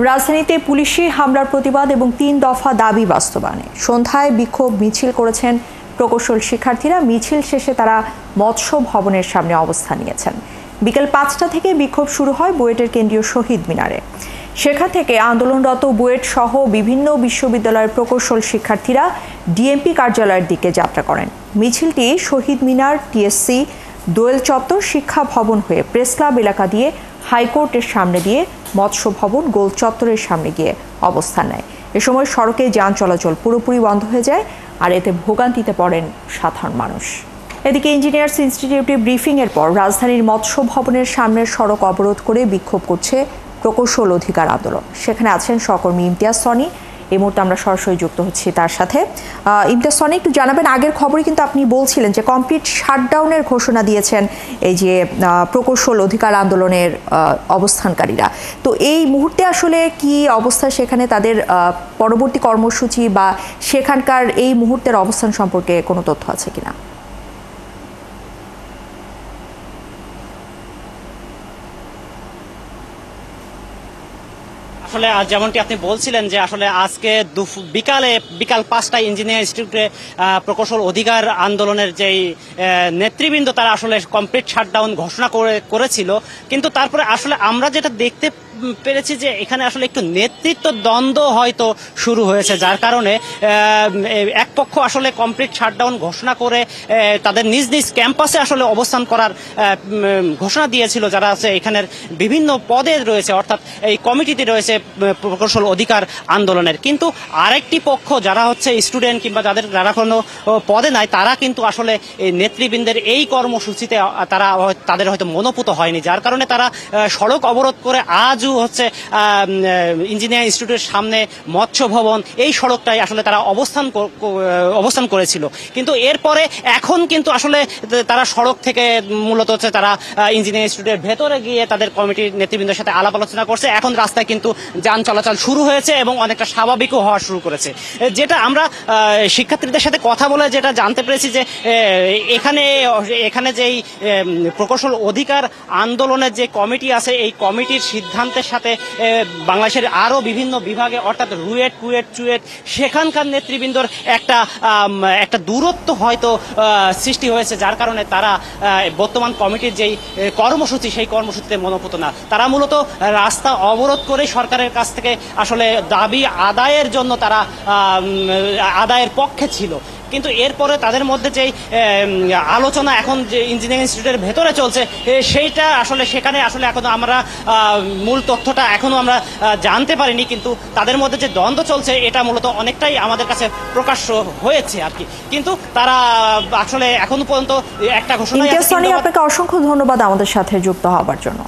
রাজধানীতে পুলিশি হামলার প্রতিবাদ এবং ৩ দফা দাবি বাস্তবায়নে সন্ধ্যায় বিক্ষোভ মিছিল করেছেন প্রকৌশল শিক্ষার্থীরা। মিছিল শেষে তারা মৎস্য ভবনের সামনে অবস্থান নিয়েছেন। বিকেল ৫টা থেকে বিক্ষোভ শুরু হয় বুয়েটের কেন্দ্রীয় শহীদ মিনারে। সেখান থেকে আন্দোলনরত বুয়েট সহ বিভিন্ন বিশ্ববিদ্যালয়ের প্রকৌশল শিক্ষার্থীরা ডিএমপি কার্যালয়ের দিকে যাত্রা করেন। মিছিলটি শহীদ মিনার, টিএসসি, দোয়েল চত্বর, শিক্ষা ভবন হয়ে প্রেস ক্লাব এলাকা দিয়ে হাইকোর্টের সামনে দিয়ে মৎস্য ভবন, গোল চত্বরের সামনে গিয়ে অবস্থান নেয়। এ সময় সড়কে যান চলাচল পুরোপুরি বন্ধ হয়ে যায়, আর এতে ভোগান্তিতে পড়েন সাধারণ মানুষ। এদিকে ইঞ্জিনিয়ার্স ইনস্টিটিউটে ব্রিফিংয়ের পর রাজধানীর মৎস্য ভবনের সামনের সড়ক অবরোধ করে বিক্ষোভ করছে প্রকৌশল অধিকার আন্দোলন। সেখানে আছেন সহকর্মী ইমতিয়াজ সনি। এই মুহূর্তে আমরা সরাসরি যুক্ত হচ্ছি তার সাথে। ইমতিয়াজ সনি, একটু জানাবেন, আগের খবরে কিন্তু আপনি বলছিলেন যে কমপ্লিট শাটডাউনের ঘোষণা দিয়েছেন এই যে প্রকৌশল অধিকার আন্দোলনের অবস্থানকারীরা। তো এই মুহূর্তে আসলে কি অবস্থা সেখানে, তাদের পরবর্তী কর্মসূচি বা সেখানকার এই মুহূর্তের অবস্থান সম্পর্কে কোনো তথ্য আছে কিনা? আসলে যেমনটি আপনি বলছিলেন যে আসলে আজকে বিকাল 5টায় ইঞ্জিনিয়ার ইনস্টিটিউটে প্রকৌশল অধিকার আন্দোলনের যেই নেতৃবৃন্দ তারা আসলে কমপ্লিট শাটডাউন ঘোষণা করেছিল, কিন্তু তারপরে আসলে আমরা যেটা দেখতে পেরেছি যে এখানে আসলে একটু নেতৃত্ব দ্বন্দ্ব হয়তো শুরু হয়েছে, যার কারণে এক পক্ষ আসলে কমপ্লিট শাটডাউন ঘোষণা করে তাদের নিজ নিজ ক্যাম্পাসে আসলে অবস্থান করার ঘোষণা দিয়েছিল যারা আছে এখানের বিভিন্ন পদে রয়েছে, অর্থাৎ এই কমিটিতে রয়েছে প্রকৌশল অধিকার আন্দোলনের। কিন্তু আরেকটি পক্ষ যারা হচ্ছে স্টুডেন্ট কিংবা যারা কোনো পদে নাই, তারা কিন্তু আসলে এই নেতৃবৃন্দের এই কর্মসূচিতে তাদের হয়তো মনোপুত হয়নি, যার কারণে তারা সড়ক অবরোধ করে আজও হচ্ছে ইঞ্জিনিয়ারিং ইনস্টিটিউটের সামনে মৎস্য ভবন এই সড়কটাই আসলে তারা অবস্থান করেছিল। কিন্তু এরপরে এখন কিন্তু আসলে তারা সড়ক থেকে মূলত হচ্ছে তারা ইঞ্জিনিয়ারিং ইনস্টিটিউটের ভেতরে গিয়ে তাদের কমিটির নেতৃবৃন্দের সাথে আলাপ আলোচনা করছে। এখন রাস্তায় কিন্তু যান চলাচল শুরু হয়েছে এবং অনেকটা স্বাভাবিকও হওয়া শুরু করেছে। যেটা আমরা শিক্ষার্থীদের সাথে কথা বলে যেটা জানতে পেরেছি যে এখানে যেই প্রকৌশল অধিকার আন্দোলনের যে কমিটি আছে, এই কমিটির সিদ্ধান্তের সাথে বাংলাদেশের আরো বিভিন্ন বিভাগে অর্থাৎ রুয়েট, কুয়েট, চুয়েট সেখানকার নেতৃবৃন্দর একটা দূরত্ব হয়তো সৃষ্টি হয়েছে, যার কারণে তারা বর্তমান কমিটির যেই কর্মসূচি সেই কর্মসূচিতে মনোপুত না। তারা মূলত রাস্তা অবরোধ করে সরকারের কাছ থেকে আসলে দাবি আদায়ের জন্য তারা আদায়ের পক্ষে ছিল। কিন্তু এরপরে তাদের মধ্যে যেই আলোচনা এখন যে ইঞ্জিনিয়ারিং ইনস্টিটিউটের ভেতরে চলছে, সেইটা আসলে সেখানে আসলে এখনো আমরা মূল তথ্যটা এখনো আমরা জানতে পারিনি। কিন্তু তাদের মধ্যে যে দ্বন্দ্ব চলছে এটা মূলত অনেকটাই আমাদের কাছে প্রকাশ্য হয়েছে আর কি। কিন্তু তারা আসলে এখনো পর্যন্ত একটা ঘোষণা। আপনাকে অসংখ্য ধন্যবাদ আমাদের সাথে যুক্ত হওয়ার জন্য।